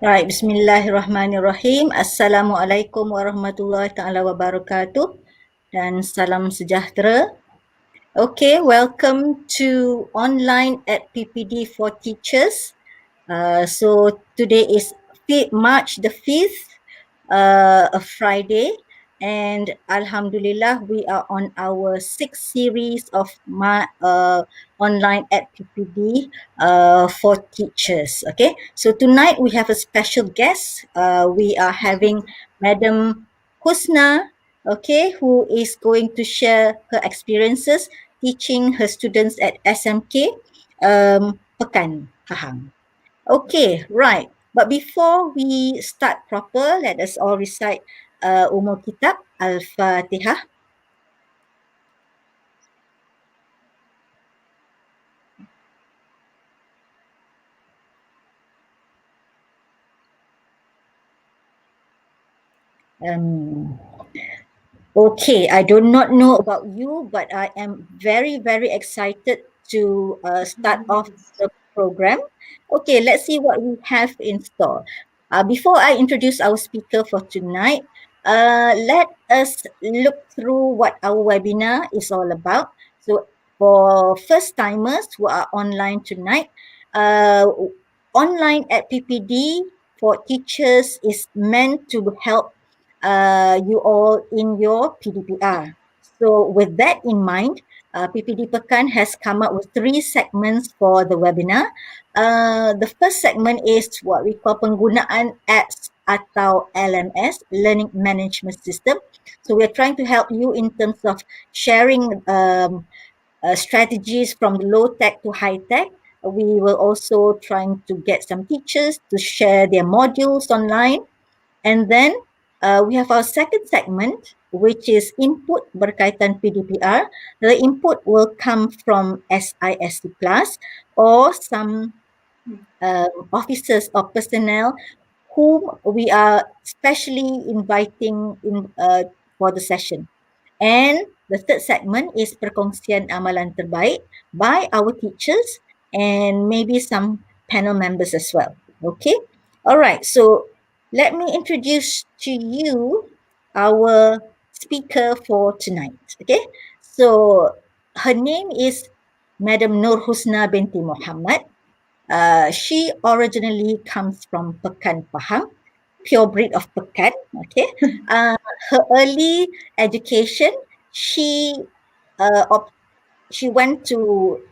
Right, Bismillahirrahmanirrahim. Assalamualaikum warahmatullahi taala wabarakatuh dan salam sejahtera. Okay, welcome to online at PPD for teachers. So today is March the 5th, a Friday, and Alhamdulillah we are on our 6th series of online at PPD for teachers. Okay, so tonight we have a special guest. We are having Madam Husna, okay, who is going to share her experiences teaching her students at SMK Pekan Pahang. Okay, right. But before we start proper, let us all recite Umul Kitab Al-Fatihah. Okay, I do not know about you, but I am very, very excited to start off the program. Okay, let's see what we have in store. Before I introduce our speaker for tonight, let us look through what our webinar is all about. So for first timers who are online tonight, online at PPD for teachers is meant to help you all in your PdPR. So with that in mind, PPD Pekan has come up with 3 segments for the webinar. The first segment is what we call penggunaan apps atau LMS, Learning Management System. So we're trying to help you in terms of sharing strategies from low tech to high tech. We will also trying to get some teachers to share their modules online. And then we have our second segment, which is input berkaitan PdPR. The input will come from SISC Plus or some officers or personnel whom we are specially inviting in for the session. And the third segment is perkongsian amalan terbaik by our teachers and maybe some panel members as well. Okay. All right. So let me introduce to you our speaker for tonight. Okay. So her name is Madam Nur Husna binti Muhammad. She originally comes from Pekan Pahang, pure breed of Pekan. Okay. Her early education, she she went to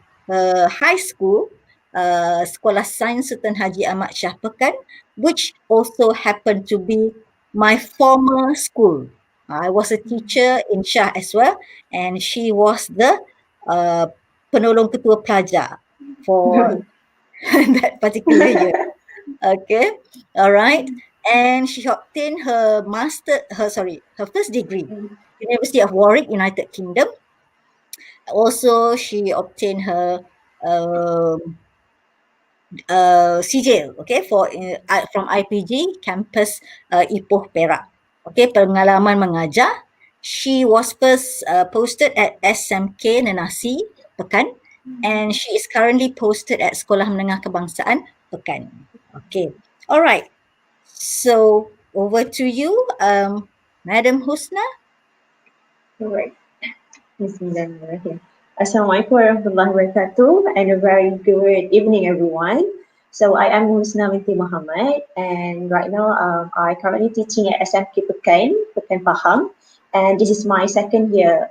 high school, Sekolah Sains Sultan Haji Ahmad Shah Pekan, which also happened to be my former school. I was a teacher in Shah as well, and she was the penolong ketua pelajar for that particular year. Okay, all right. And she obtained her her first degree, University of Warwick, United Kingdom. Also, she obtained her um, sijil, okay, from IPG campus Ipoh Perak. Okay, pengalaman mengajar. She was first posted at SMK Nenasi Pekan, and she is currently posted at Sekolah Menengah Kebangsaan Pekan. Okay, all right. So over to you, Madam Husna. Alright. Bismillahirrahmanirrahim. Assalamualaikum warahmatullahi wabarakatuh and a very good evening everyone. So I am Husna binti Muhammad and right now I currently teaching at SMK Pekan Pahang, and this is my second year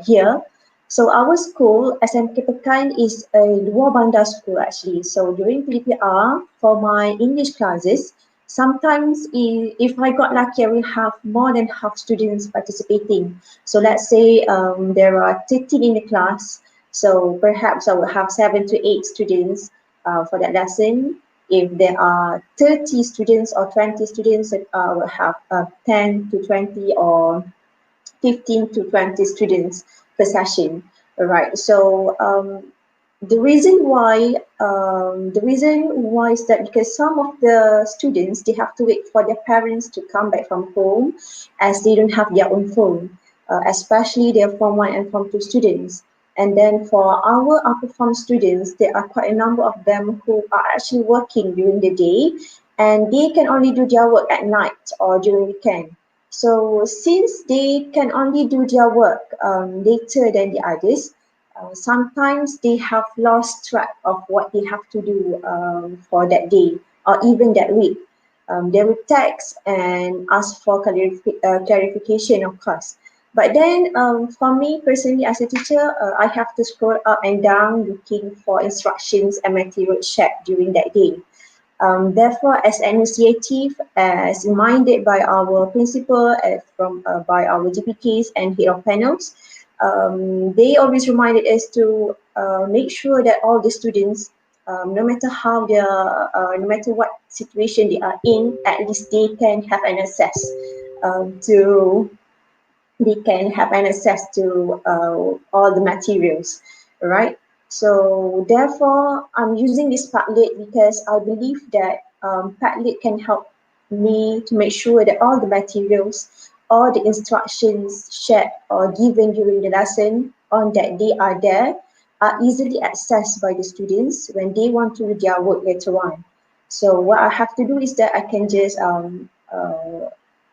here. So our school, SMK Pekan, is a luar bandar school actually. So during PdPR, for my English classes, sometimes if I got lucky, I will have more than half students participating. So let's say there are 13 in the class, so perhaps I will have 7 to 8 students for that lesson. If there are 30 students or 20 students, I will have 10 to 20 or 15 to 20 students per session. All right. So the reason why is that because some of the students, they have to wait for their parents to come back from home as they don't have their own phone, especially their Form 1 and Form 2 students. And then for our upper form students, there are quite a number of them who are actually working during the day, and they can only do their work at night or during weekend. So since they can only do their work later than the others, sometimes they have lost track of what they have to do for that day or even that week. They will text and ask for clarification, of course. But then, for me personally, as a teacher, I have to scroll up and down looking for instructions and material shared during that day. Therefore, as an initiative, as reminded by our principal, by our GPKs and head of panels, they always reminded us to make sure that all the students, no matter how no matter what situation they are in, at least to they can have an access to all the materials, right? So therefore, I'm using this Padlet because I believe that Padlet can help me to make sure that all the materials, all the instructions shared or given during the lesson on that day are easily accessed by the students when they want to do their work later on. So what I have to do is that I can just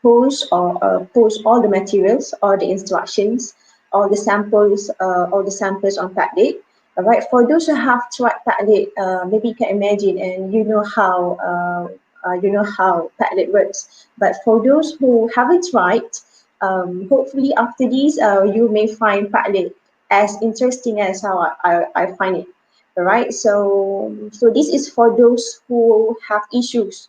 post all the materials, all the instructions, all the samples on Padlet. All right, for those who have tried Padlet, maybe you can imagine and you know how Padlet works. But for those who haven't tried, hopefully after this, you may find Padlet as interesting as how I find it. All right, so this is for those who have issues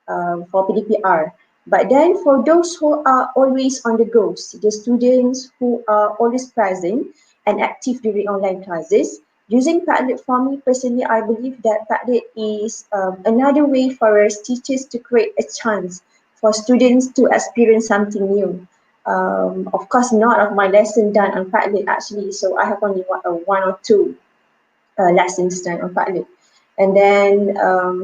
for PdPR. But then for those who are always on the go, the students who are always present and active during online classes, using Padlet for me personally, I believe that Padlet is another way for us teachers to create a chance for students to experience something new. Of course, not of my lesson done on Padlet actually, so I have only one or two lessons done on Padlet. And then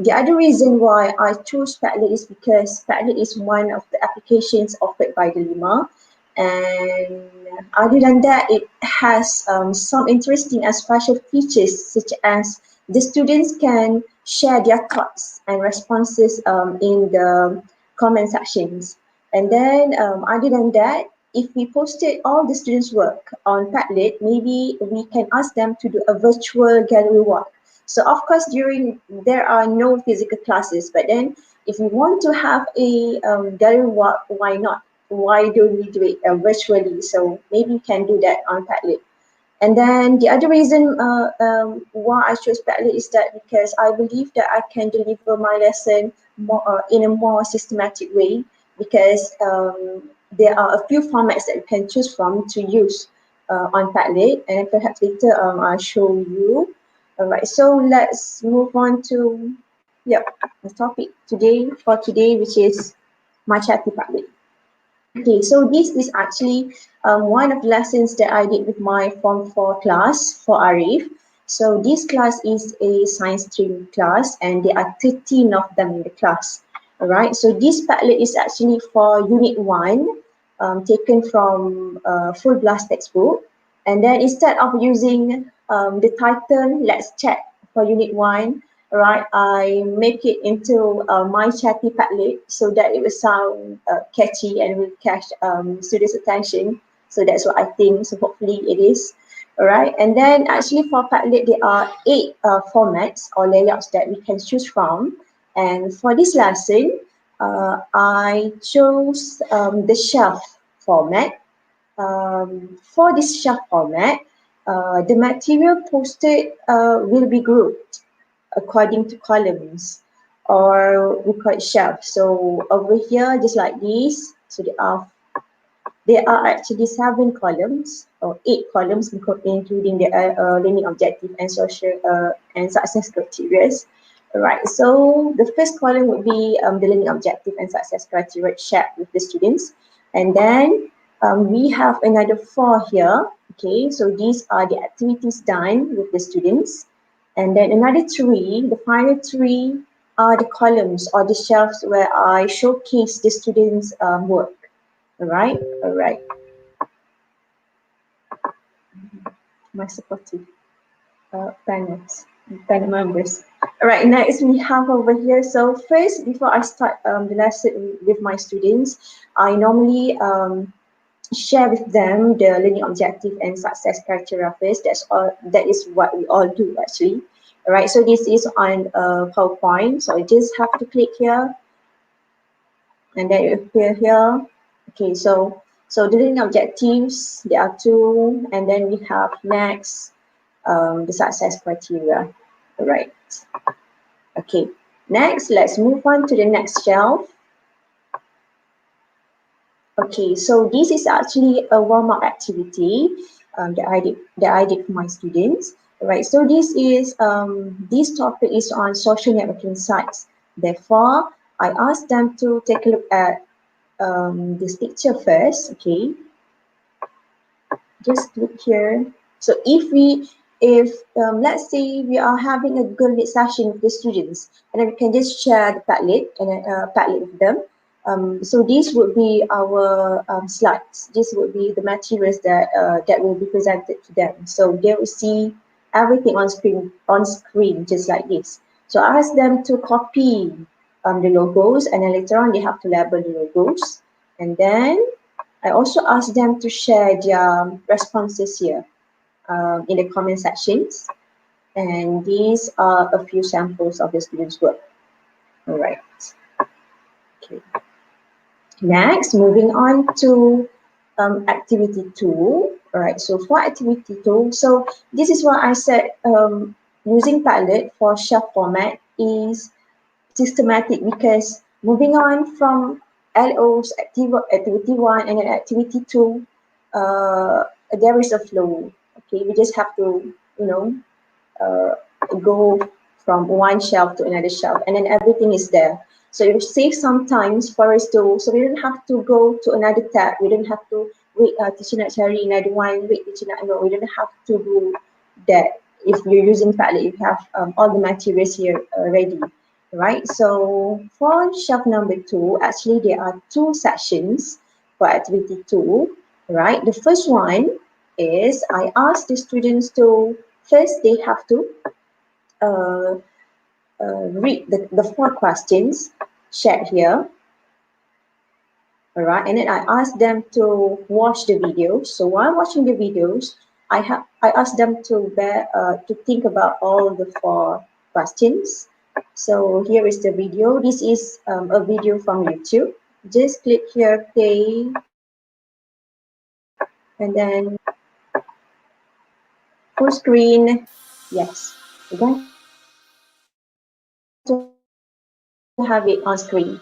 the other reason why I chose Padlet is because Padlet is one of the applications offered by the Lima. And other than that, it has some interesting and special features such as the students can share their thoughts and responses in the comment sections. And then other than that, if we posted all the students' work on Padlet, maybe we can ask them to do a virtual gallery walk. So of course, there are no physical classes, but then if we want to have a gallery walk, why not? Why don't we do it virtually? So maybe we can do that on Padlet. And then the other reason why I chose Padlet is that because I believe that I can deliver my lesson in a more systematic way because there are a few formats that you can choose from to use on Padlet, and perhaps later I'll show you. All right, so let's move on to the topic today, which is my Chatty Padlet. Okay, so this is actually one of the lessons that I did with my Form 4 class for Arif. So this class is a science stream class and there are 13 of them in the class. All right, so this Padlet is actually for Unit 1, taken from Full Blast textbook. And then instead of using the title, let's chat for Unit 1, right, I make it into my Chatty Padlet so that it will sound catchy and will catch students' attention. So that's what I think. So hopefully it is. All right. And then actually for Padlet, there are 8 formats or layouts that we can choose from. And for this lesson, I chose the shelf format. For this shelf format, the material posted will be grouped according to columns or we call it shelf. So over here, just like this, so there are actually 7 columns or 8 columns including the learning objective and social and success criteria. Alright, so the first column would be the learning objective and success criteria shared with the students. And then we have another 4 here. Okay, so these are the activities done with the students. And then another 3, the final 3 are the columns or the shelves where I showcase the students' work. All right, my supportive panels. kind of members. All right, next we have over here. So first, before I start the lesson with my students, I normally share with them the learning objective and success criteria first. That's all. That is what we all do actually. All right. So this is on PowerPoint. So I just have to click here, and then it appear here. Okay. So the learning objectives, there are two, and then we have next the success criteria. All right. Okay. Next, let's move on to the next shelf. Okay, so this is actually a warm-up activity that I did for my students. Right, so this topic is on social networking sites. Therefore, I asked them to take a look at this picture first. Okay, just click here. So if let's say we are having a Google Meet session with the students, and then we can just share the Padlet and Padlet with them. So these would be our slides. This would be the materials that will be presented to them. So they will see everything on screen just like this. So I ask them to copy the logos, and then later on they have to label the logos, and then I also asked them to share their responses here in the comment sections. And these are a few samples of the students' work. All right. Okay. Next, moving on to activity 2. All right. So for activity 2, so this is what I said. Using Padlet for shelf format is systematic because moving on from LO's activity 1 and then activity 2, there is a flow. Okay, we just have to, uh, go from one shelf to another shelf, and then everything is there. So it will save some time for us to, so we don't have to go to another tab. We don't have to wait, teacher nak cari another one, wait, teacher nak, no, we don't have to do that. If you're using Padlet, you have all the materials here ready, right? So for shelf number 2, actually there are 2 sections for activity 2, right? The first one is I asked the students to, first they have to uh, read the 4 questions shared here, all right? And then I asked them to watch the videos. So while watching the videos, I asked them to think about all the 4 questions. So here is the video. This is a video from YouTube. Just click here, play, and then full screen. Yes, we're going to have it on screen.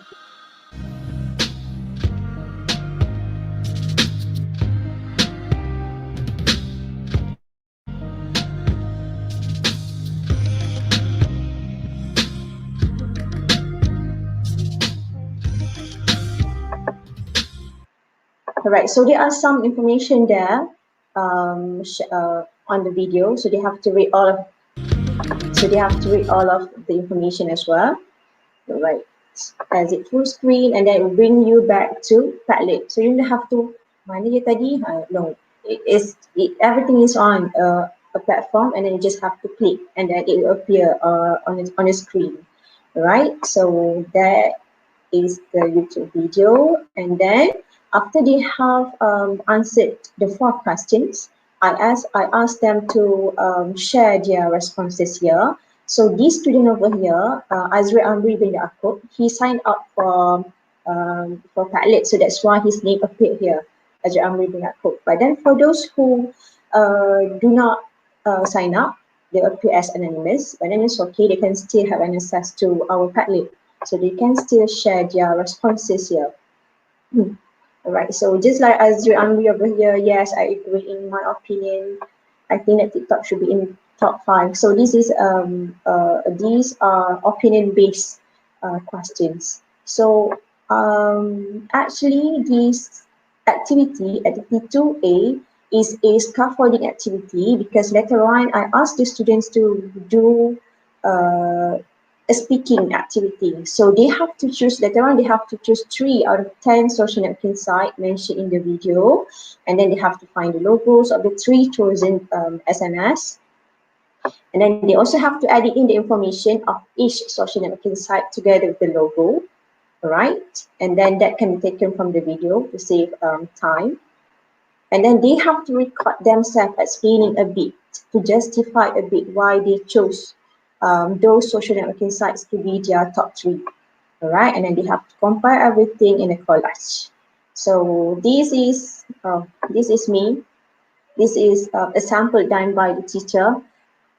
All right, so there are some information there on the video. So they have to read all of the information as well. All right, as it full screen, and then it will bring you back to Padlet. So you don't have to mana je tadi? No, everything is on a platform, and then you just have to click, and then it will appear on the screen. All right, so that is the YouTube video, and then after they have answered the 4 questions, I asked them to share their responses here. So this student over here, Azri Amri bin Yaakob, he signed up for Padlet, so that's why his name appeared here, Azri Amri bin Yaakob. But then for those who do not sign up, they appear as anonymous, but then it's okay, they can still have an access to our Padlet. So they can still share their responses here. All right, so just like Azri Amri over here, yes, I agree. In my opinion, I think that TikTok should be in top 5. So these are opinion-based questions. So actually, this activity 2A, is a scaffolding activity because later on I asked the students to do a speaking activity. So they have to choose, later on they have to choose 3 out of 10 social networking sites mentioned in the video, and then they have to find the logos of the 3 chosen SMS. And then they also have to edit in the information of each social networking site together with the logo, all right? And then that can be taken from the video to save time. And then they have to record themselves explaining a bit to justify a bit why they chose those social networking sites to be their top three. All right, and then they have to compile everything in a collage. So this is me. This is a sample done by the teacher.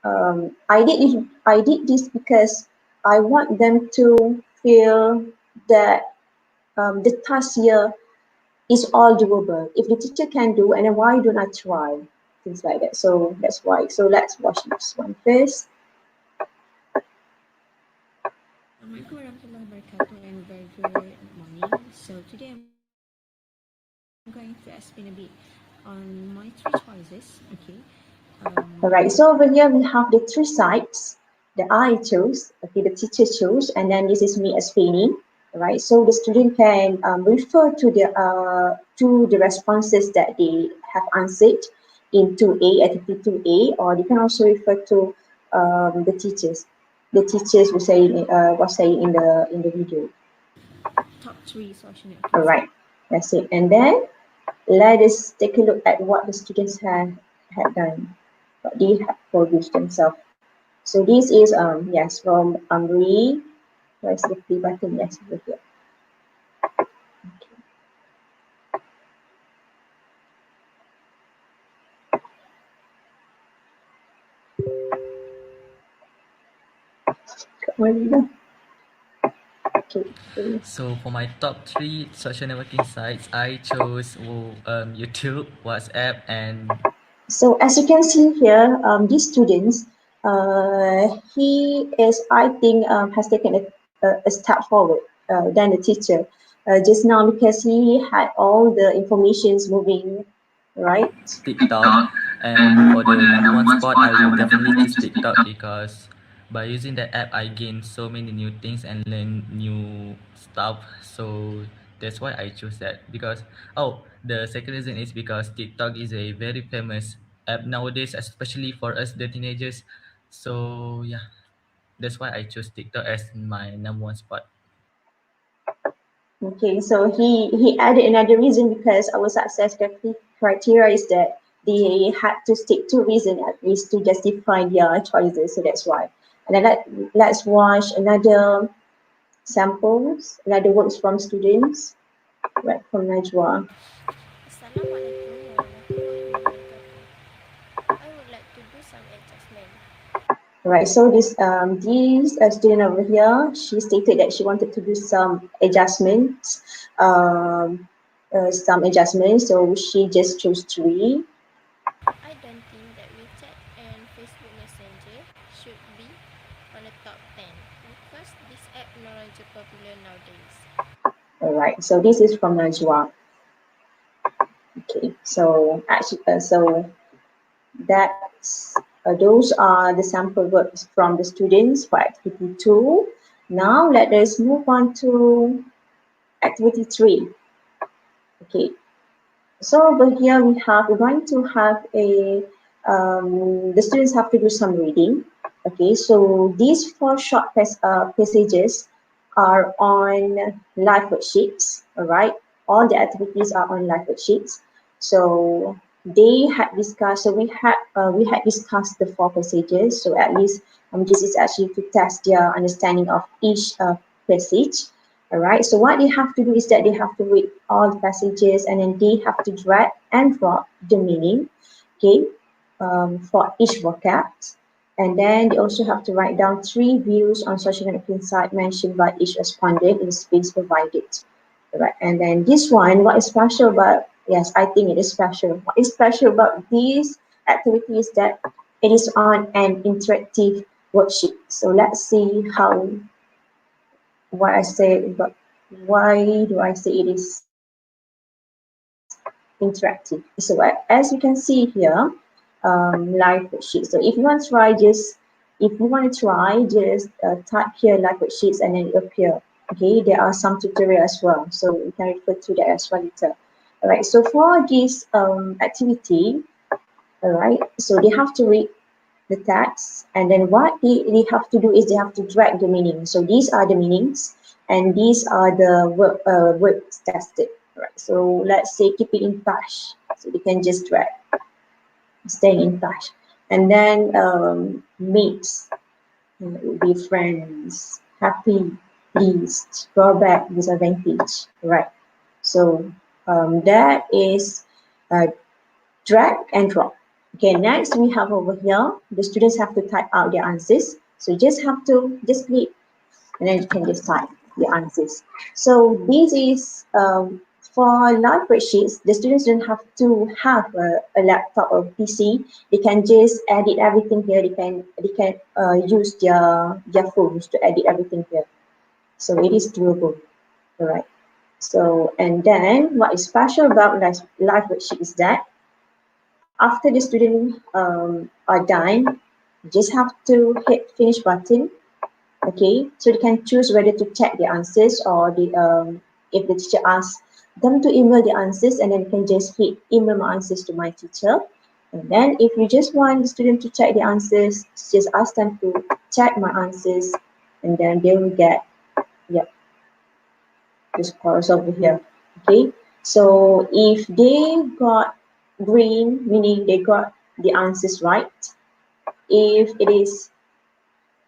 I did this because I want them to feel that the task here is all doable. If the teacher can do, and then why don't I try? Things like that. So that's why. So let's watch this one first. Assalamualaikum warahmatullahi wabarakatuh and very good morning. So today I'm going to explain a bit on my three choices. Okay. All right. So over here we have the three sites that I chose. Okay, the teacher chose, and then this is me explaining. All right. So the student can refer to the responses that they have answered in 2A, activity 2A, or they can also refer to the teachers. The teachers was saying in the video. top three social All networking sites. right, that's it. And then let us take a look at what the students had done, what they have produced themselves. So this is yes from Amri. Where's the play button? Yes, over here. Where we go? Okay. So for my top three social networking sites, I chose YouTube, WhatsApp, and So as you can see here, these students, he is, I think, has taken a step forward than the teacher just now because he had all the informations moving, right? TikTok. And for the number one spot, I will definitely choose TikTok because by using that app, I gain so many new things and learn new stuff. So that's why I choose that. Because the second reason is because TikTok is a very famous app nowadays, especially for us the teenagers. So yeah, that's why I choose TikTok as my number one spot. Okay, so he added another reason because our success criteria is that they had to stick to reason at least to justify their choices. So that's why. And then let's watch another samples, another works from students, right from Najwa. Assalamualaikum warahmatullahi wabarakatuh. I would like to do some adjustment. Right, so this student over here, she stated that she wanted to do um, some adjustments. So she just chose three. I don't think that WeChat and Facebook Messenger should be on the top 10 because this app no longer popular nowadays. All right, so this is from Najwa. Okay, so actually, that's those are the sample works from the students for activity 2. Now let us move on to activity 3. Okay, so over here we're going to have the students have to do some reading. Okay, so these four short passages are on live worksheets. All right, all the activities are on live worksheets. So they had discussed. So we had discussed the four passages. So at least this is actually to test their understanding of each passage. All right. So what they have to do is that they have to read all the passages and then they have to drag and drop the meaning. Okay, for each vocab. And then they also have to write down 3 views on social networking site mentioned by each respondent in the space provided. Right. And then this one, what is special about, yes, I think it is special. What is special about this activity is that it is on an interactive worksheet. So let's see why I say, but why do I say it is interactive? So as you can see here, live worksheet. So if you want to try, just type here live worksheets and then it appear. Okay, there are some tutorial as well, so you can refer to that as well later. All right. So for this activity, all right. So they have to read the text, and then what they have to do is they have to drag the meaning. So these are the meanings, and these are the words tested. Right. So let's say keep it in touch. So they can just drag, staying in touch, and then mates would be friends, happy, pleased, drawback, disadvantage. Right. So that is drag and drop. Okay, next we have over here, the students have to type out their answers. So you just have to just click and then you can just type the answers. So this is for live worksheets, the students don't have to have a laptop or PC. They can just edit everything here. They can use their phones to edit everything here. So it is doable. All right. So and then what is special about live worksheet is that after the student are done, you just have to hit finish button. Okay, so they can choose whether to check the answers or if the teacher asks them to email the answers, and then you can just hit email my answers to my teacher. And then if you just want the student to check the answers, just ask them to check my answers, and then they will get, yeah, the scores over here. Okay, so if they got green, meaning they got the answers right. If it is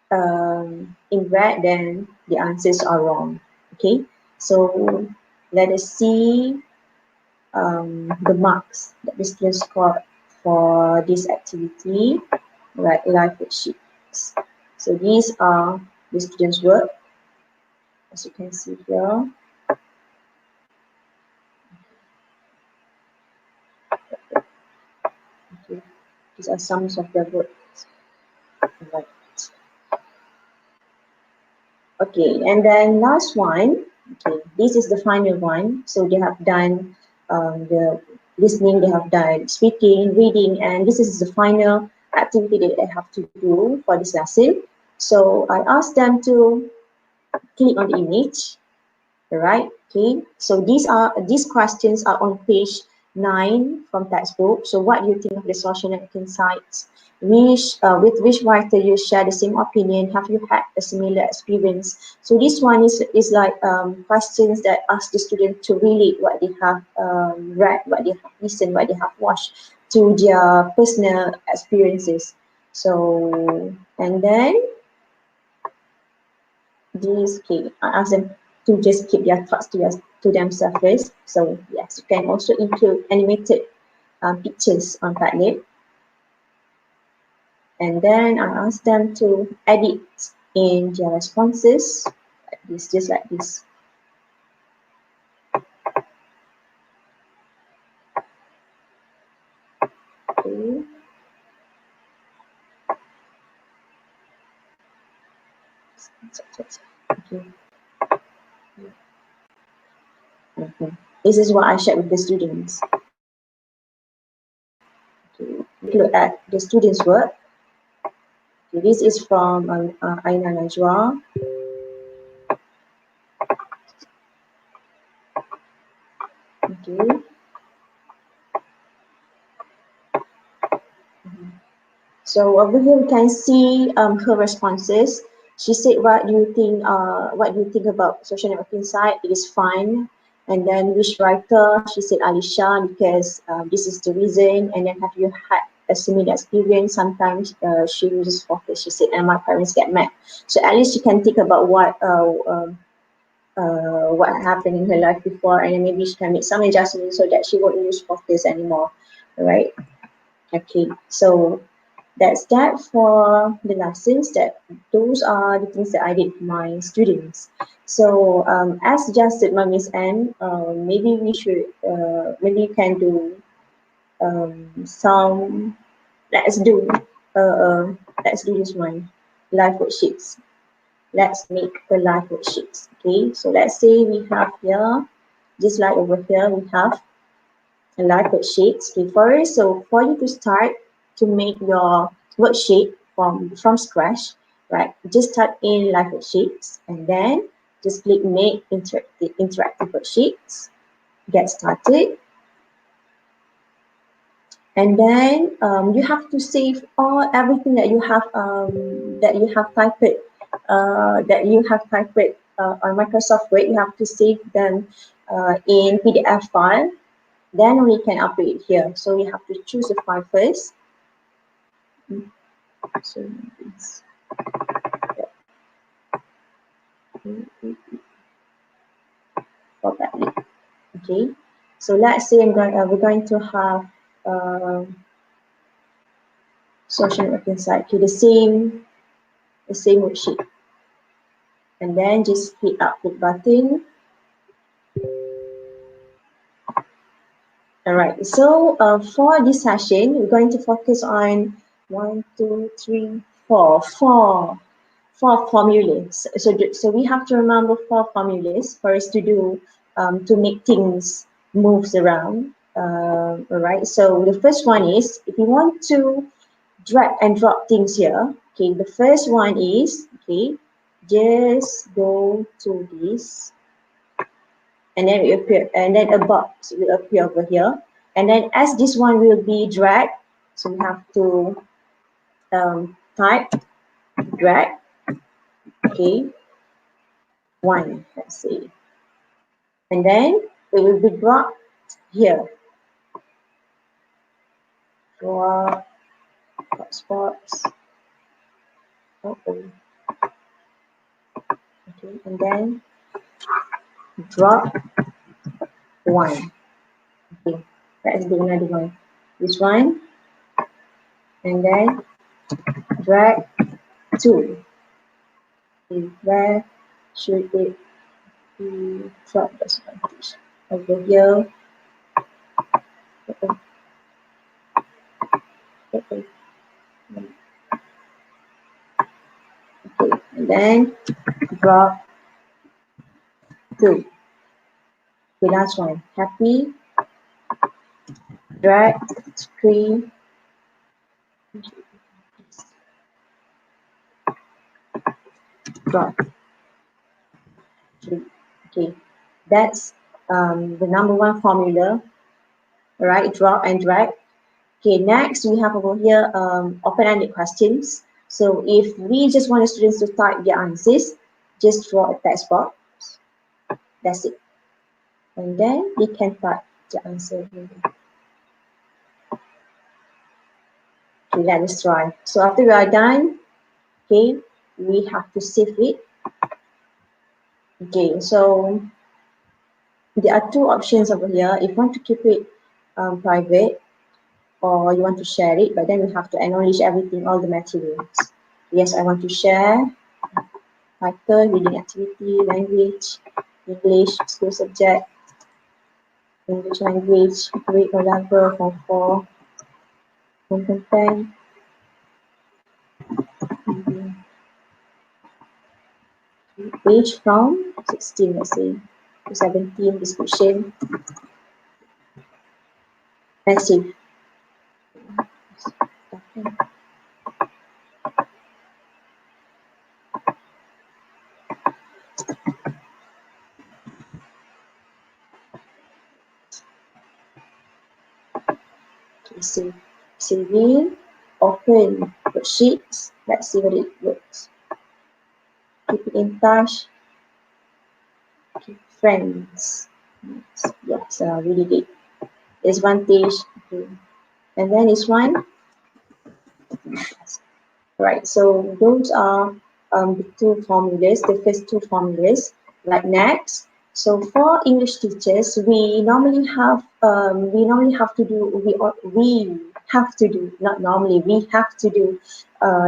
in red, then the answers are wrong. Okay, so let us see the marks that the students scored for this activity, right? Live worksheets. So these are the students' work, as you can see here. Okay, these are some of their works. Right. Okay, and then last one. Okay, this is the final one. So they have done the listening, they have done speaking, reading, and this is the final activity that they have to do for this lesson. So I asked them to click on the image. Right. Okay. So these questions are on page 9 from textbook. So what do you think of the social networking sites? With which writer you share the same opinion? Have you had a similar experience? So this one is like questions that ask the student to relate what they have read, what they have listened, what they have watched to their personal experiences. So and then these okay, I ask them to just keep their thoughts to themselves first. So yes, you can also include animated pictures on Padlet. And then I ask them to edit in their responses, like this, just like this. Okay. Okay. Okay. This is what I shared with the students. Okay. Look at the students' work. Okay. This is from Aina Najwa. Okay. So over here we can see her responses. She said, "What do you think? What do you think about social networking site? It is fun." And then which writer? She said Alicia because this is the reason. And then have you had a similar experience? Sometimes she uses focus. She said, and my parents get mad. So at least she can think about what happened in her life before, and then maybe she can make some adjustments so that she won't use focus anymore. All right. Okay. So that's that for the lessons. Those are the things that I did for my students. So as suggested by Miss Anne, maybe maybe you can do some, let's do, let's do this one, live worksheets. Let's make a live worksheets. Okay, so let's say we have here, just like over here, we have a live worksheets. Okay, first, so for you to start to make your worksheet from scratch, right? Just type in live worksheets and then just click make interactive worksheets. Get started. And then you have to save all everything that you have typed on Microsoft Word. You have to save them in PDF file. Then we can upload it here. So you have to choose a file first. So it's for Padlet. Okay. So let's say we're going to have social network inside. Okay, the same worksheet. And then just hit upload button. All right, so for this session, we're going to focus on one, two, three, four formulas. So we have to remember four formulas for us to do to make things moves around. All right, so the first one is if you want to drag and drop things here. Okay, the first one is okay, just go to this and then it appear and then a box will appear over here, and then as this one will be dragged, so we have to type drag, okay, one, let's see, and then it will be dropped here for spots, okay, and then drop one. Okay, let's do another one, this one, and then drag two. Okay, where should it be dropped? Percentage over here. Okay. Okay. Okay, and then drop two. Okay, last one. Happy, drag three, drop three. Okay, that's the number one formula, right? Drop and drag. Okay, next we have over here open-ended questions. So if we just want the students to type their answers, just draw a text box. That's it. And then they can type the answer. Okay, let us try. So after we are done, okay, we have to save it. Okay, so there are two options over here. If you want to keep it private or you want to share it, but then we have to acknowledge everything, all the materials. Yes, I want to share title, reading activity, language, English, school subject, English language, grade or level, form 4, content, page from 16, let's say, to 17, description, passive. Okay, so saving, open worksheets, let's see what it looks. Keep it in touch, keep friends. Yes, really did. There's one page, okay. And then this one, right? So those are the two formulas, the first two formulas. Like next, so for English teachers, we normally have to do not normally we have to do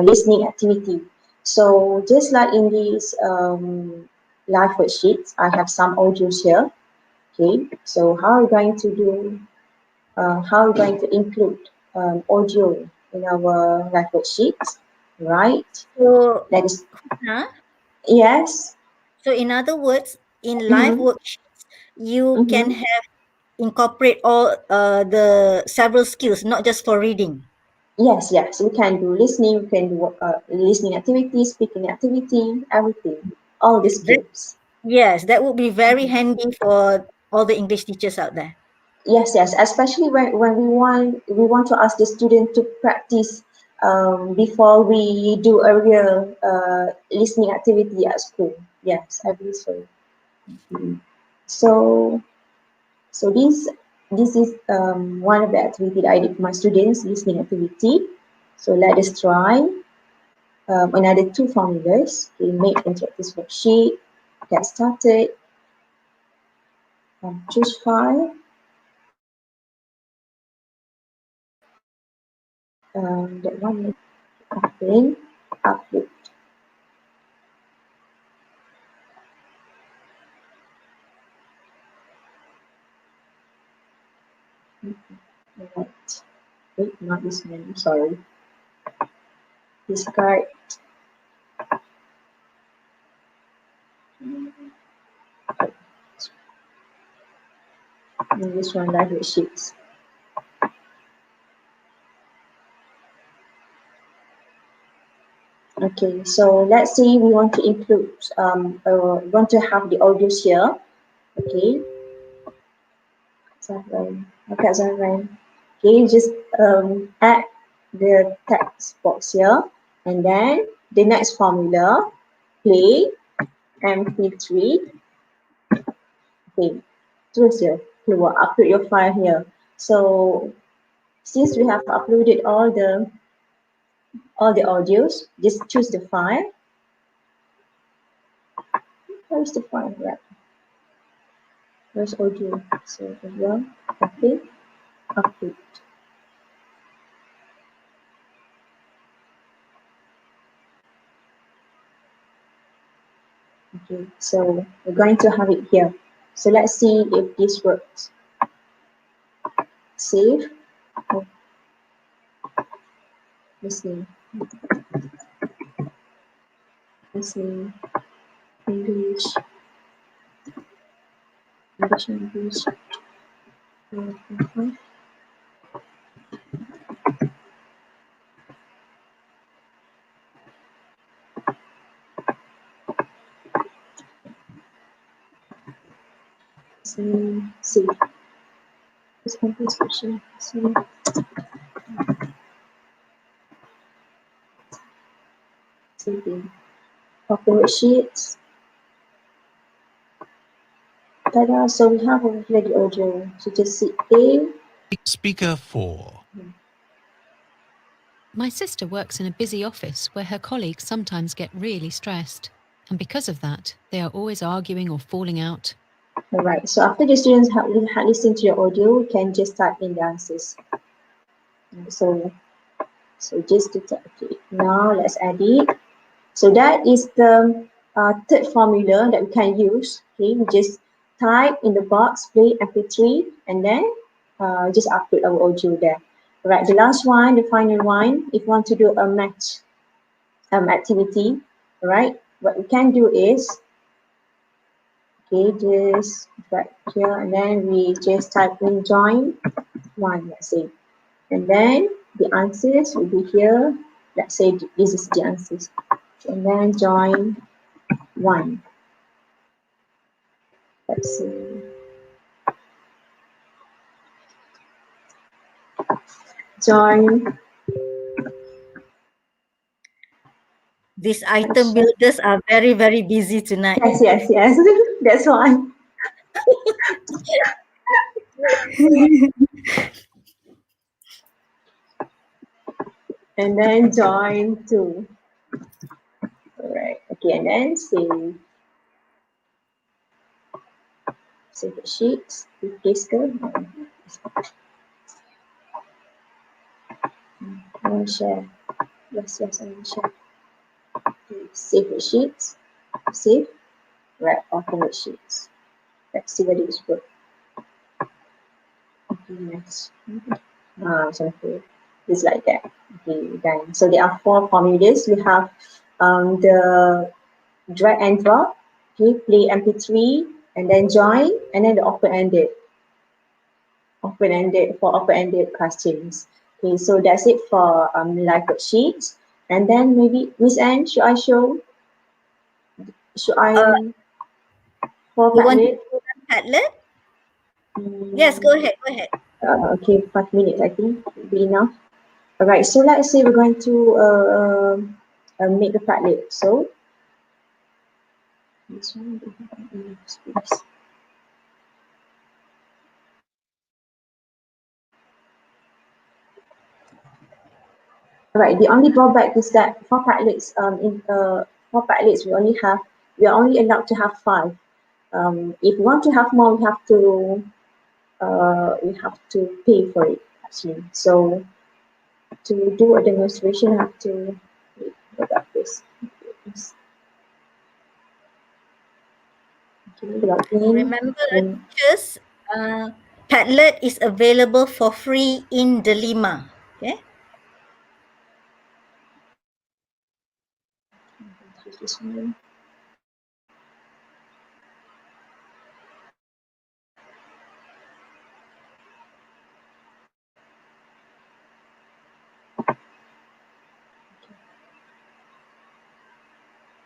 listening activity. So just like in these live worksheets, I have some audios here. Okay, so how are we going to do? How are we going to include audio in our live worksheets? Right? So, That is huh? yes. So in other words, in live Mm-hmm. worksheets, you can Mm-hmm. have incorporate all the several skills, not just for reading. Yes, yes. We can do listening. We can do listening activity, speaking activity, everything. All the That skills. yes, that would be very Mhm. handy for all the English teachers out there. Yes, yes, especially when we want to ask the student to practice before we do a real listening activity at school. Yes, I believe so. Mhm. So this is one of the activity that I did for my students, listening activity. So let us try another two formulas. Okay, make interactive worksheet. Get started. Choose file. That one. Open. Upload. Right. Wait, not this one. Sorry. Discard. And this one, live worksheets. Okay, so let's say we want to include, want to have the audios here. Okay, okay, just add the text box here, and then the next formula, play MP3. Okay, terus je keluar, upload your file here. So since we have uploaded all the audios, just choose the file. Where's the file? Right. Where's audio? So as well, okay, upload. Okay, so we're going to have it here. So let's see if this works. Save. Oh, listening. Listening. English. English. English. Listening. Save. This one is question. Save. Saving. Open worksheets. Ta-da! So we have already audio. So just see A. Speaker 4. My sister works in a busy office where her colleagues sometimes get really stressed. And because of that, they are always arguing or falling out. Alright, so after the students have listened to your audio, we can just type in the answers. So just to type, okay, now let's edit. So that is the third formula that we can use. Okay, we just type in the box play MP3 and then just upload our audio there. Right, the last one, the final one, if you want to do a match activity, right, what we can do is, okay, just right here and then we just type in join one, let's say, and then the answers will be here. Let's say this is the answers, and then join one. Let's see. Join. These item builders are very, very busy tonight. Yes. That's why. And then join two. Alright. Okay, and then save the sheets. Replace code. I will share. Yes, I will share. Save the sheets. Save. Right, open the sheets. Let's see what it is for. Okay, next. Something just like that. Okay, done. So there are four formulas. We have the drag and drop, okay, play MP3, and then join, and then the open-ended for open-ended questions. Okay, so that's it for live worksheets. And then maybe Miss Anne, should I Uh, for you want to Padlet? do Padlet? Yes, go ahead, go ahead. Okay, 5 minutes I think would be enough. Alright, so let's say we're going to make a Padlet. So this one we have enough space. Right. The only drawback is that for Padlets, for Padlets we are only allowed to have 5. If we want to have more, we have to pay for it actually. So to do a demonstration, I have to wait, what about this? Okay, log in. Remember, And teachers, Padlet is available for free in Delima. Okay. this one.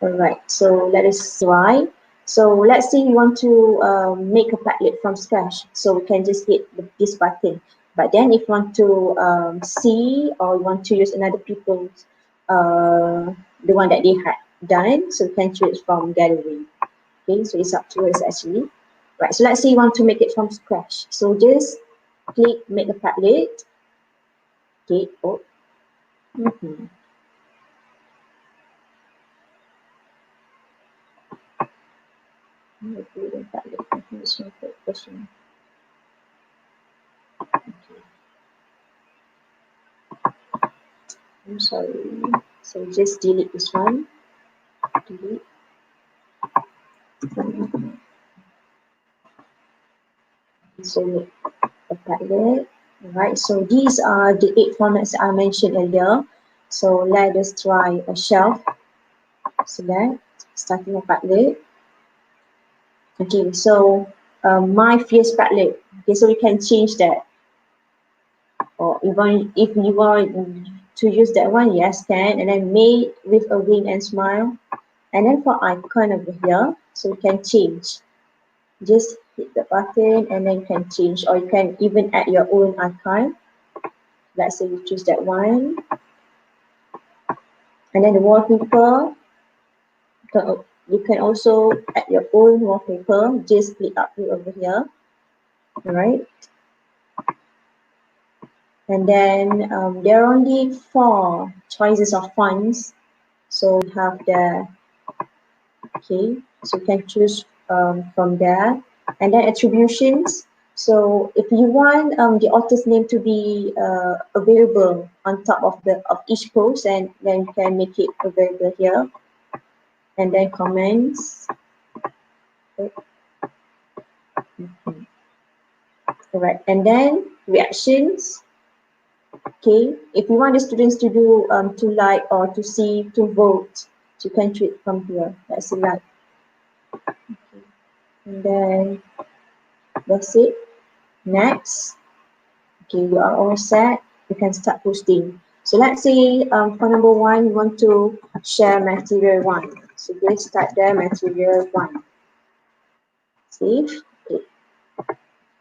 Alright, so let us try. So let's say you want to make a Padlet from scratch. So we can just hit this button. But then if you want to see or you want to use another people's, the one that they had done, so you can choose from gallery. Okay, so it's up to us actually. Right, so let's say you want to make it from scratch. So just click make a Padlet. Okay, oh. Make a Padlet. I think it's my third question. I'm sorry. So just delete this one. Delete. So make a Padlet. Alright, so these are the 8 formats I mentioned earlier. So let us try a shelf. Select, starting a Padlet. Okay, so my fierce Padlet. Okay, so we can change that. Or even if you want to use that one, yes, can. And then made with a wing and smile. And then for icon over here, so we can change. Just hit the button and then you can change, or you can even add your own icon. Let's say you choose that one. And then the wallpaper, you can also add your own wallpaper. Just click up over here. Alright. And then there are only 4 choices of fonts. So we have the, okay, so you can choose from there. And then attributions. So if you want the author's name to be available on top of each post, and then you can make it available here. And then comments. Correct. And then reactions. Okay. If you want the students to do to like or to see, to vote, you can choose from here. Let's say like. Okay. And then that's it. Next. Okay, you are all set. You can start posting. So let's say for number 1, you want to share material 1. So just start there, material 1. Save. Okay.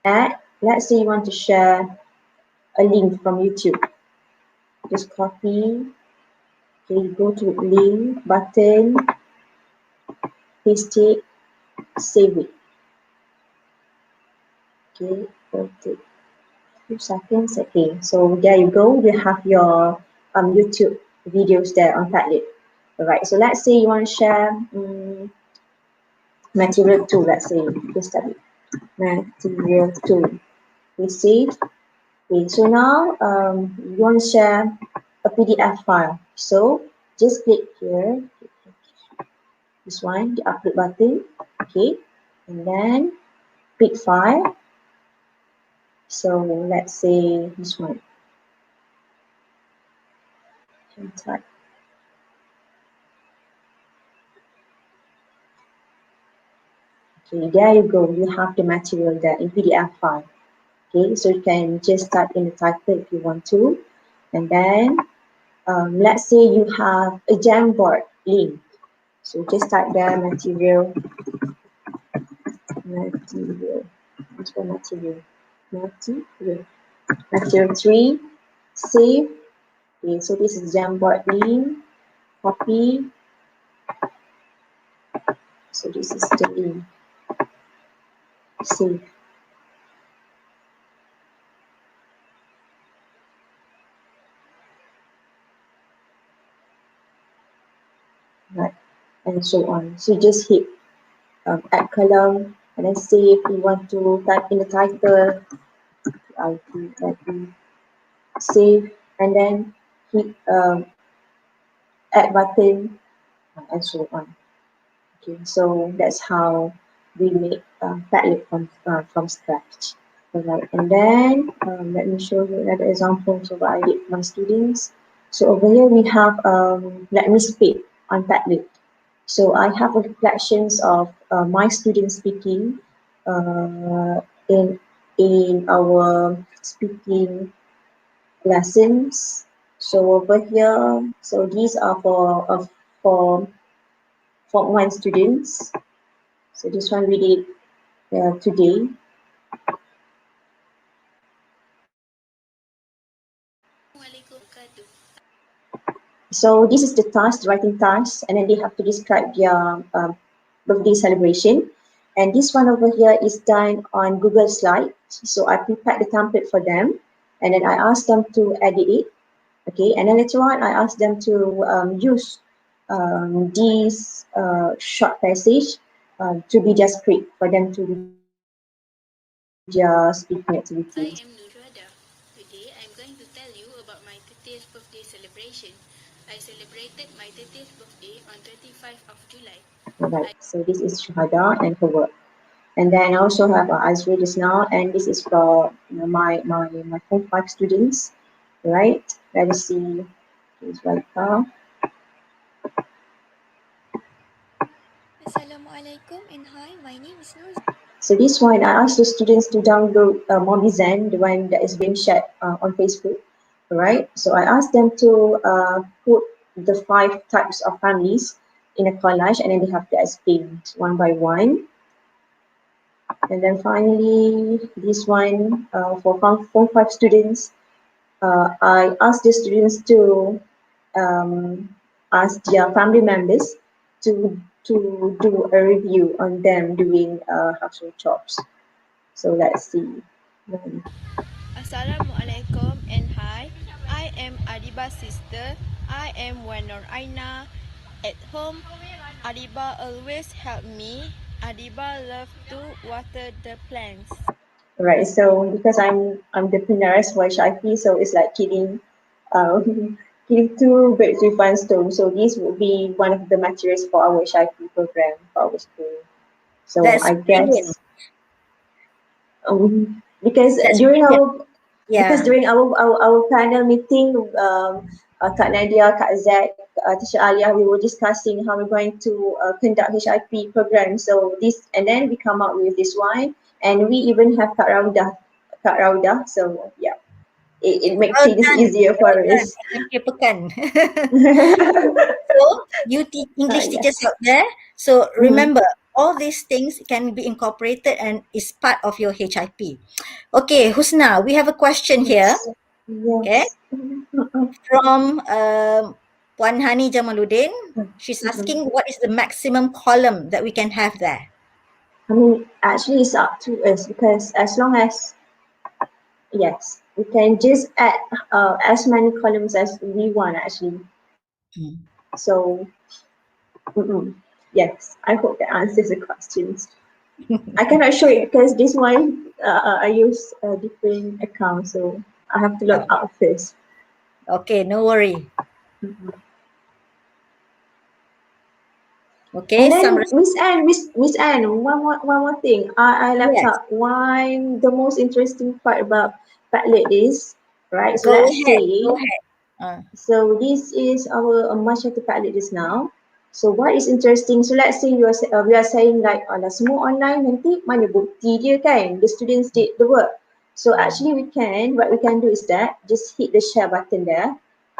Add. Let's say you want to share a link from YouTube. Just copy. Okay, go to link button, paste it, save it. Okay, it'll take a few seconds. Okay, so there you go. You have your YouTube videos there on Padlet. Alright, so let's say you want to share material 2. Let's say just study material 2. We save. Okay, so now you want to share a PDF file. So just click here. This one, the upload button. Okay, and then pick file. So let's say this one. Type. Okay, there you go. You have the material there in PDF file. Okay, so you can just type in the title if you want to. And then let's say you have a Jamboard link. So just type there material. Which one material? Material. Material 3, save. Okay, so this is Jamboard link, copy. So this is the link, save. Right, and so on. So just hit add column and then save. We want to type in the title, save, and then hit add button and so on. Okay, so that's how we make Padlet from scratch. Alright, and then let me show you another example of what I did for my students. So over here we have let me speak on Padlet. So I have a reflections of my students speaking in our speaking lessons. So over here, so these are for Form 1 students. So this one we did today. So this is the task, the writing task, and then they have to describe their birthday celebration. And this one over here is done on Google Slides. So I prepared the template for them, and then I asked them to edit it. Okay, and then later on I asked them to use these short passage to be their script for them to be their speaking activities. I am Nurada. Today I am going to tell you about my 30th birthday celebration. I celebrated my 30th birthday on 25th of July. Right, so this is Shahada and her work. And then I also have Azri just now, and this is for my Form 5 students, right? Let us see, please right now. Assalamualaikum and hi, my name is Nur. So this one, I asked the students to download Mobizen, the one that is being shared on Facebook, right? So I asked them to put the 5 types of families in a collage, and then they have to explain one by one. And then finally, this one for Form 5 students, I asked the students to ask their family members to do a review on them doing household chores. So let's see. Assalamualaikum and hi, I am Adiba's sister. I am Wanor Aina. At home, Adiba always help me. Adiba love to water the plants. Right. So because I'm the nurse for HIP, so it's like killing two birds with one stone. So this would be one of the materials for our HIP program for our school. So That's I brilliant. guess because That's during brilliant. our because Yeah. during our panel meeting, Kak Nadia, Kak Z, Teacher Alia, we were discussing how we're going to conduct HIP program. So this, and then we come up with this one, and we even have Kak Rauda. So yeah, it makes Well things done. easier Well for done. us. SMK Pekan. So, you English teachers Yes. out there, so Mhm. remember, all these things can be incorporated and is part of your HIP. Okay, Husna, we have a question here, Yes. okay, Yes. from Puan Hani Jamaluddin. She's Mhm. asking, what is the maximum column that we can have there? I mean, actually, it's up to us because as long as yes, we can just add as many columns as we want actually. Mm. So, yes, I hope that answers the questions. I cannot show it because this one I use a different account, so I have to log Oh, out first. okay, no worry. Mhm. Okay, And some then Miss Anne, one more thing. I left yes, out one the most interesting part about Padlet is right. So go let's ahead, go say ahead. Uh, so this is our Masyarakat Padlet just now. So what is interesting? So let's say we are saying like semua online nanti mana bukti dia kan? The students did the work. So actually what we can do is that just hit the share button there.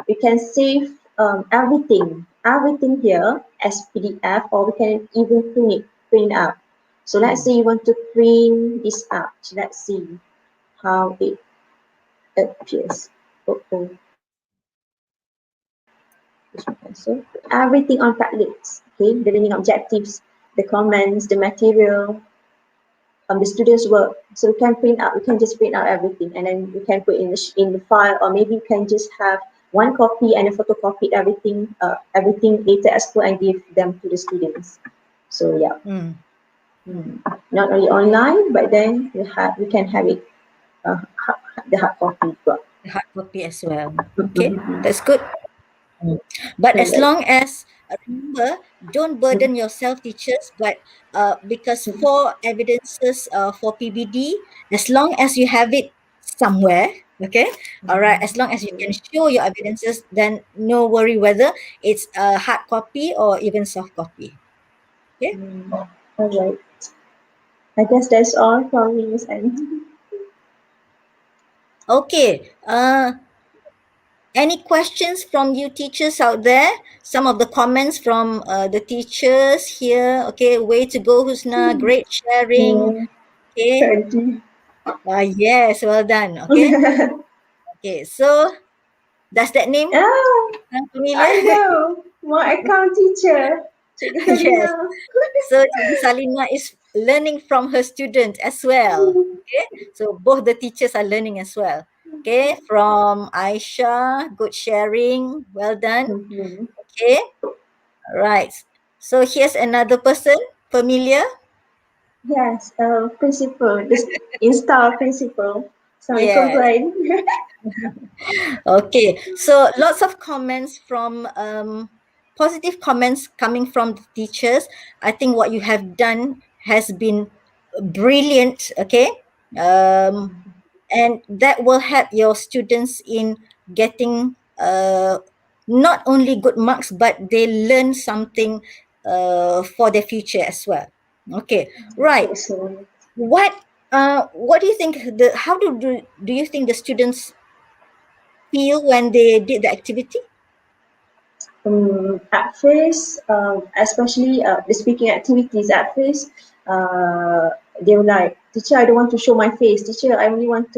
We can save everything here as PDF, or we can even print it out. So let's say you want to print this out. Let's see how it appears. Oh, oh. So everything on Padlet, okay, the learning objectives, the comments, the material, the students' work. So we can print out, we can just print out everything, and then we can put in the file, or maybe we can just have one copy and a photocopy everything later at school and give them to the students. So yeah, Mm. not only online, but then we can have it the hard copy. The hard copy as well. Okay, Mm-hmm. that's good. Mm. But as Correct. long as remember, don't burden yourself, teachers. But because for evidences for PBD, as long as you have it somewhere, okay, all right. As long as you can show your evidences, then no worry whether it's a hard copy or even soft copy. Okay. All right. I guess that's all from me, Miss Annie. Okay. Any questions from you teachers out there? Some of the comments from the teachers here. Okay, way to go, Husna. Great sharing. Yeah, Okay. thank you. Yes, well done. Okay. Okay. So does that name Ah, sound familiar? I know. My account teacher, Cikgu Yes. Salina. So Cikgu Salima is learning from her student as well. Okay. So both the teachers are learning as well. Okay. From Aisha, good sharing. Well done. Mhm. Okay. Right. So here's another person familiar. Yes, principal, this install principal. Assalamualaikum, Yes. Puan. Okay. So lots of comments from positive comments coming from the teachers. I think what you have done has been brilliant. Okay. Um, and that will help your students in getting not only good marks, but they learn something for their future as well. Okay. Right. So, What do you think the how do you think the students feel when they did the activity? At first, especially the speaking activities, at first, they were like, "Teacher, I don't want to show my face. Teacher, I only want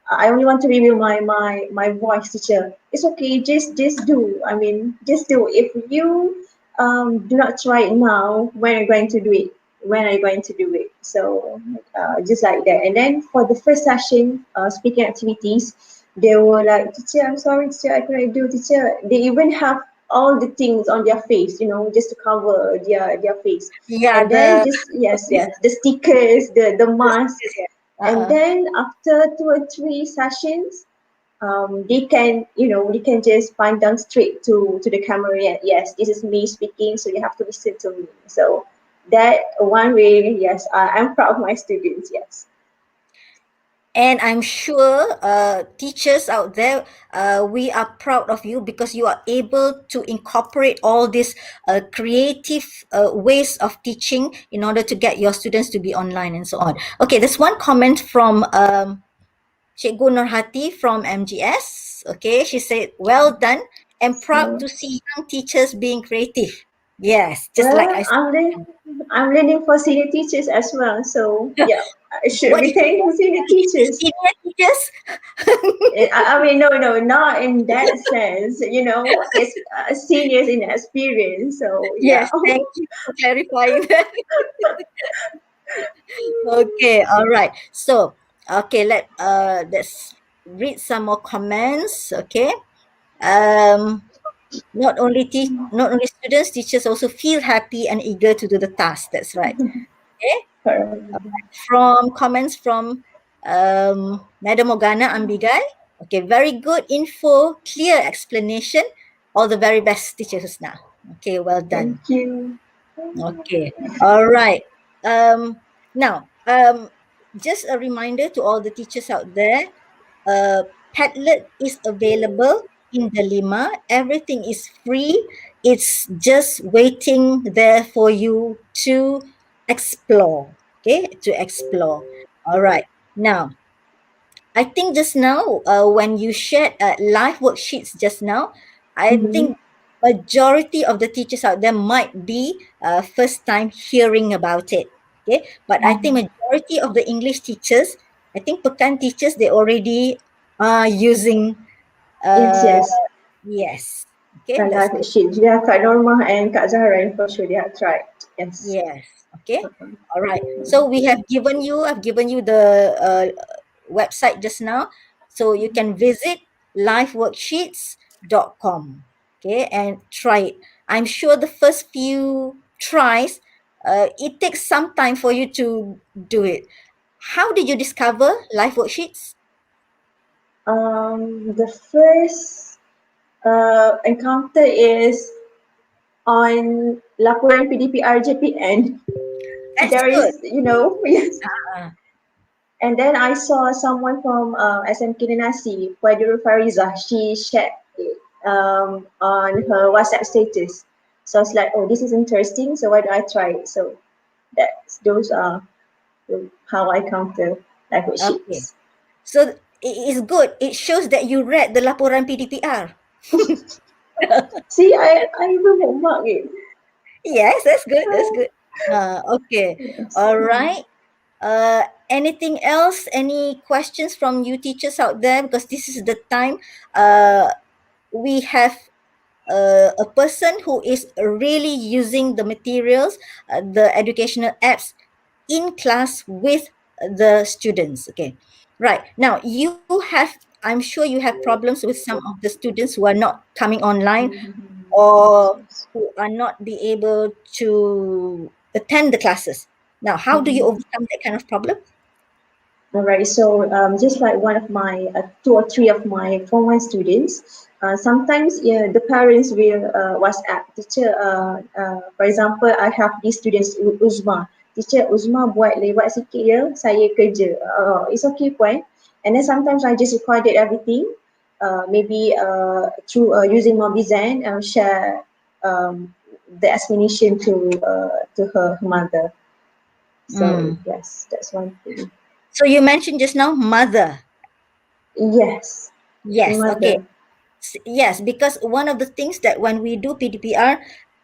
Ah, I only want to reveal my voice. Teacher, it's okay. Just do. I mean, just do. If you do not try it now, when are you going to do it? When are you going to do it?" So just like that. And then for the first session, speaking activities, they were like, "Teacher, I'm sorry, teacher, I couldn't do, teacher." They even have all the things on their face, just to cover their face. yeah, And then just yes, the stickers, the mask. And uh-uh. then after 2 or 3 sessions, they can just point down straight to the camera and, yes, this is me speaking, so you have to listen to me. So that one way, yes, I'm proud of my students. Yes. And I'm sure teachers out there, we are proud of you because you are able to incorporate all these creative ways of teaching in order to get your students to be online and so on. Okay, there's one comment from Cikgu Nurhati from MGS. Okay, she said, well done and proud So, to see young teachers being creative. Yes, just like well, I said. I'm learning for senior teachers as well. So yeah, I should What be do you thanking senior teachers. senior teachers? I mean, no, not in that sense. It's seniors in experience. So yeah. Yes, thank you for clarifying that. Okay, all right. So, okay, let's read some more comments. Okay. Um, not only students, teachers also feel happy and eager to do the task. That's right. Okay. From comments from Madam Morgana Ambigai. Okay, very good info, clear explanation. All the very best, Teacher Husna. Okay, well Thank done. you. Okay. All right. Now, just a reminder to all the teachers out there, uh, Padlet is available in the Lima. Everything is free. It's just waiting there for you to explore. Okay, to explore. All right. Now, I think just now, when you shared live worksheets just now, I Mhm. think majority of the teachers out there might be first time hearing about it. Okay, but I think majority of the English teachers, I think Pekan teachers, they already are using. Yes, Uh, yes. yes. Okay, that's Live good. worksheet. Yeah, Kak Norma and Kak Zahra, for sure, they have tried. Yes. Yes. Okay. All right. So I've given you the website just now. So you can visit liveworksheets.com. Okay, and try it. I'm sure the first few tries, it takes some time for you to do it. How did you discover live worksheets? The first encounter is on laporan PdPR JPN. That's There good. is, yes. Ah, And then I saw someone from SMK Nasi, Puaduru Farizah. She shared it on her WhatsApp status. So I was like, oh, this is interesting. So why do I try it? So those are how I counter life okay. worksheets. So it is good. It shows that you read the laporan PDPR. See, I even bookmark it. Yes, that's good. That's good. Okay. Yes. All right. Anything else? Any questions from you teachers out there? Because this is the time we have a person who is really using the materials, the educational apps in class with the students. Okay. Right. Now, you have, I'm sure you have problems with some of the students who are not coming online Yes, or yes. who are not be able to attend the classes. Now, how do you overcome that kind of problem? All right, so just like one of my two or three of my Form 1 students, sometimes yeah, the parents will WhatsApp teacher. For example, I have these students Uzma. Teacher Uzma buat lewat sikit ya, saya kerja. It's okay puan. And then sometimes I just recorded everything, maybe through using Mobizen, share the explanation to her mother. So Mm. yes, that's one thing. So you mentioned just now mother. Yes, Yes, okay. mother. Yes, because one of the things that when we do PDPR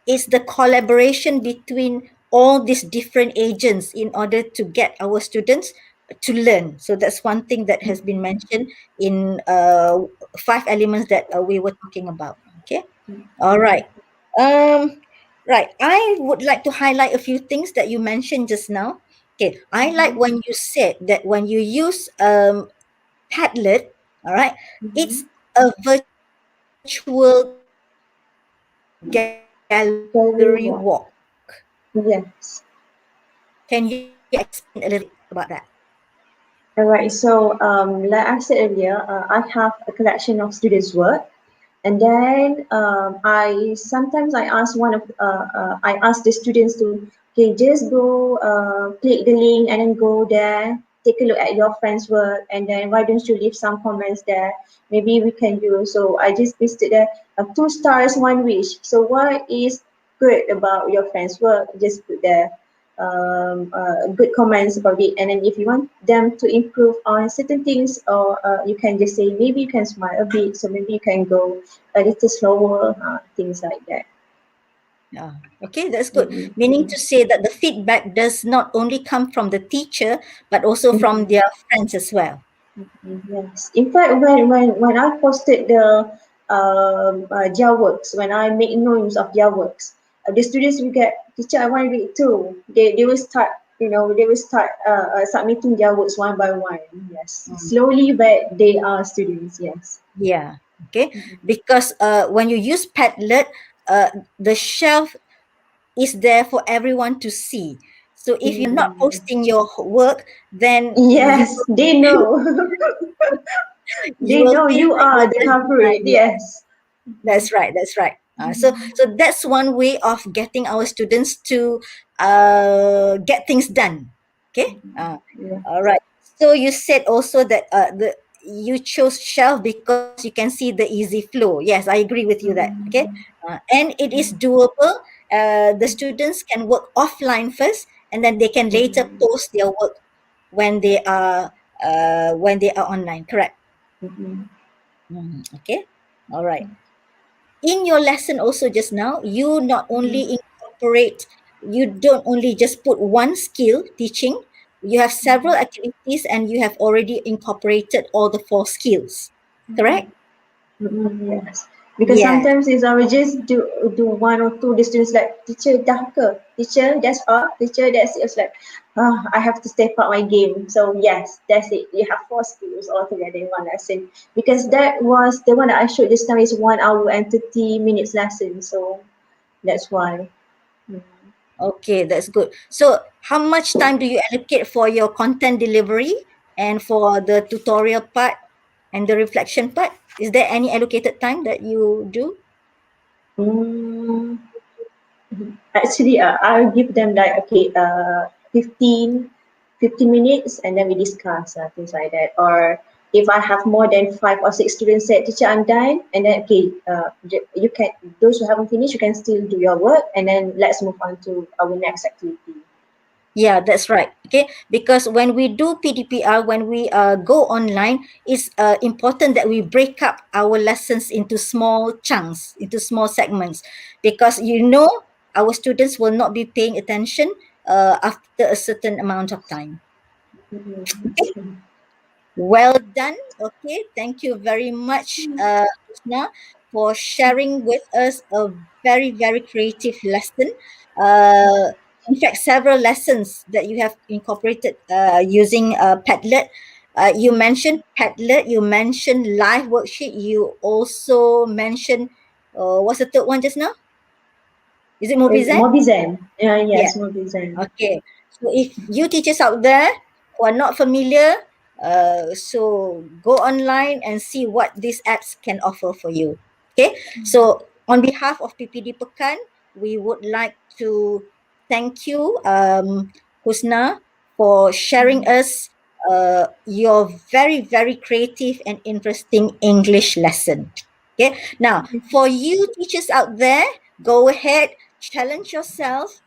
is the collaboration between all these different agents in order to get our students to learn. So that's one thing that has been mentioned in five elements that we were talking about. Okay. All right. Um, right. I would like to highlight a few things that you mentioned just now. Okay. I like when you said that when you use Padlet, all right, it's a virtual gallery walk. Very Can well. you explain a little bit Yes. about that? All right. So, like I said earlier, I have a collection of students' work, and then I sometimes I ask I ask the students to okay just go click the link and then go there, take a look at your friends' work, and then why don't you leave some comments there? Maybe we can do. So I just listed there 2 stars, 1 wish. So what is good about your friends' work? Just put there good comments about it. And then if you want them to improve on certain things, or you can just say maybe you can smile a bit, so maybe you can go a little slower, things like that. Yeah. Okay, that's good. Mhm. Meaning to say that the feedback does not only come from the teacher, but also from Mhm. their friends as well. Yes. In fact, when I posted the their works, when I make notes of their works, the students will get, teacher, I want to read too. They will start, they will start submitting their works one by one. Yes. Mm. Slowly, but they are students. Yes. Yeah. Okay. Because when you use Padlet, the shelf is there for everyone to see. So if you're not Mm. posting your work, then Yes, they know. you They will know feel you like are you're the just culprit. behind. Yeah. Yes. That's right. That's right. So that's one way of getting our students to get things done. Okay. Yeah. All right. So you said also that you chose shelf because you can see the easy flow. Yes, I agree with you that. Okay. And it is doable. The students can work offline first, and then they can later post their work when they are online. Correct. Mhm. Okay. All right. in your lesson also just now, you not only incorporate, you don't only just put one skill teaching, you have several activities and you have already incorporated all the four skills. Correct? Yes. Because Yeah. sometimes is I will just do one or two. The students like, teacher dah ke? Teacher that's all. Teacher that's it. It's like, I have to step up my game. So yes, that's it. You have four skills all together in one lesson. Because that was the one that I showed this time is 1 hour and 30 minutes lesson. So that's why. Mm. Okay, that's good. So, how much time do you allocate for your content delivery and for the tutorial part and the reflection part? Is there any allocated time that you do? Mm. Actually, I'll give them like, okay, 15 minutes and then we discuss things like that. Or if I have more than 5 or 6 students said, teacher, I'm done. And then, okay, you can, those who haven't finished, you can still do your work. And then let's move on to our next activity. Yeah, that's right. Okay, because when we do PdPR, when we go online, it's important that we break up our lessons into small chunks, into small segments, because our students will not be paying attention after a certain amount of time. Okay, Mhm. well done. Okay, thank you very much, Husna, for sharing with us a very, very creative lesson. In fact, several lessons that you have incorporated using Padlet. You mentioned Padlet, you mentioned live worksheet, you also mentioned, what's the third one just now? Is it Mobizen? Mobizen. Yeah. Yes, Mobizen. Okay. So if you teachers out there who are not familiar, so go online and see what these apps can offer for you. Okay. So on behalf of PPD Pekan, we would like to thank you, Husna, for sharing us your very, very creative and interesting English lesson. Okay. Now, for you teachers out there, go ahead, challenge yourself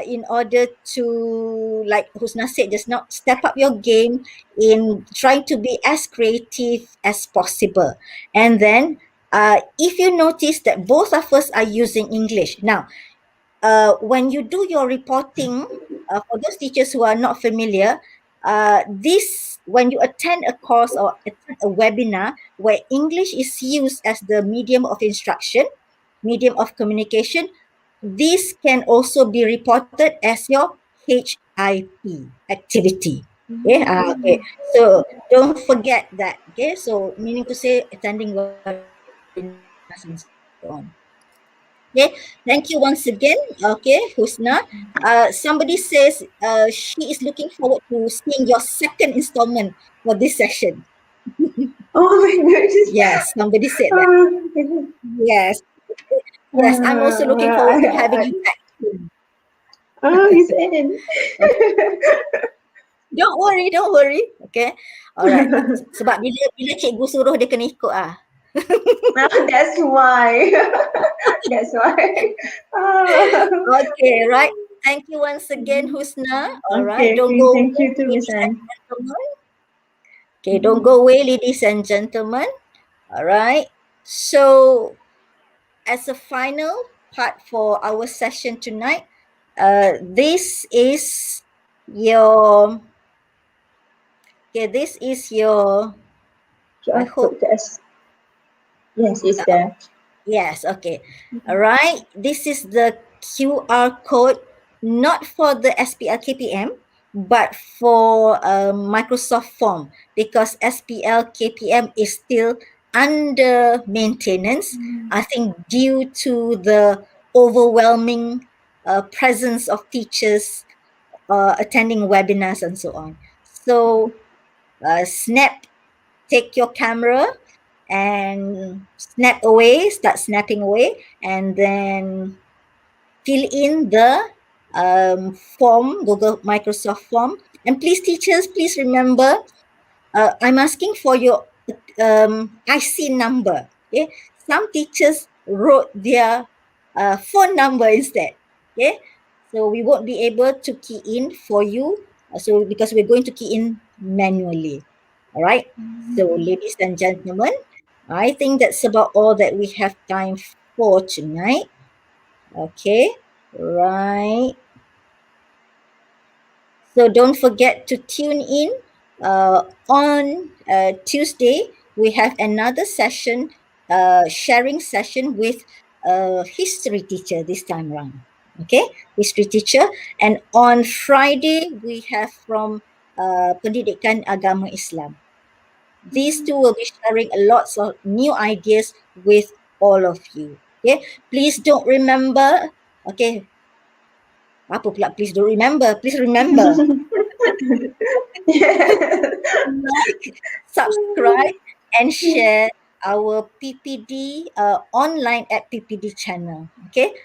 in order to, like Husna said just now, step up your game in trying to be as creative as possible. And then, if you notice that both of us are using English, now, when you do your reporting, for those teachers who are not familiar, this when you attend a course or attend a webinar where English is used as the medium of instruction, medium of communication, this can also be reported as your HIP activity. Okay, okay. So don't forget that. Okay, so meaning to say attending webinars and so on. Okay, thank you once again. Okay, Husna. Somebody says she is looking forward to seeing your second installment for this session. Oh my goodness. Yes, somebody said that. Uh, Yes. Yes, I'm also looking forward to having you back soon. oh, he's in. Don't worry. Okay. Alright. Sebab bila cikgu suruh dia kena ikut ah. That's why. That's why. Oh. Okay, right. Thank you once again, Husna. All right, Okay, don't okay. go Thank away, you too, Miss ladies and Anne. gentlemen. Okay, don't go away, ladies and gentlemen. All right. So, as a final part for our session tonight, this is your. Okay, this is your. I QR hope. code. Yes, it's there. Yes, okay. All right. This is the QR code, not for the SPL KPM, but for Microsoft Form, because SPL KPM is still under maintenance. I think due to the overwhelming presence of teachers attending webinars and so on. So, take your camera and start snapping away, and then fill in the form, Google Microsoft form. And please, teachers, please remember, I'm asking for your IC number. Okay, some teachers wrote their phone number instead. Okay, so we won't be able to key in for you. So because we're going to key in manually. All right. So, ladies and gentlemen, I think that's about all that we have time for tonight. Okay, right. So don't forget to tune in on Tuesday. We have another session, sharing session with a history teacher this time around. Okay, history teacher. And on Friday, we have from Pendidikan Agama Islam. These two will be sharing a lots of new ideas with all of you. Okay, please don't remember. Okay, apa pula? Please don't remember. Please remember. Like, subscribe, and share our PPD online at PPD channel. Okay,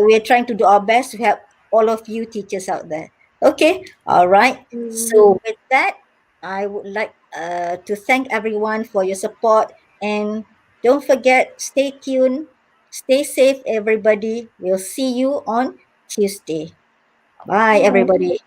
we're trying to do our best to help all of you teachers out there. Okay, all right. So with that, I would like to thank everyone for your support, and don't forget, stay tuned, stay safe, everybody. We'll see you on Tuesday. Bye, everybody.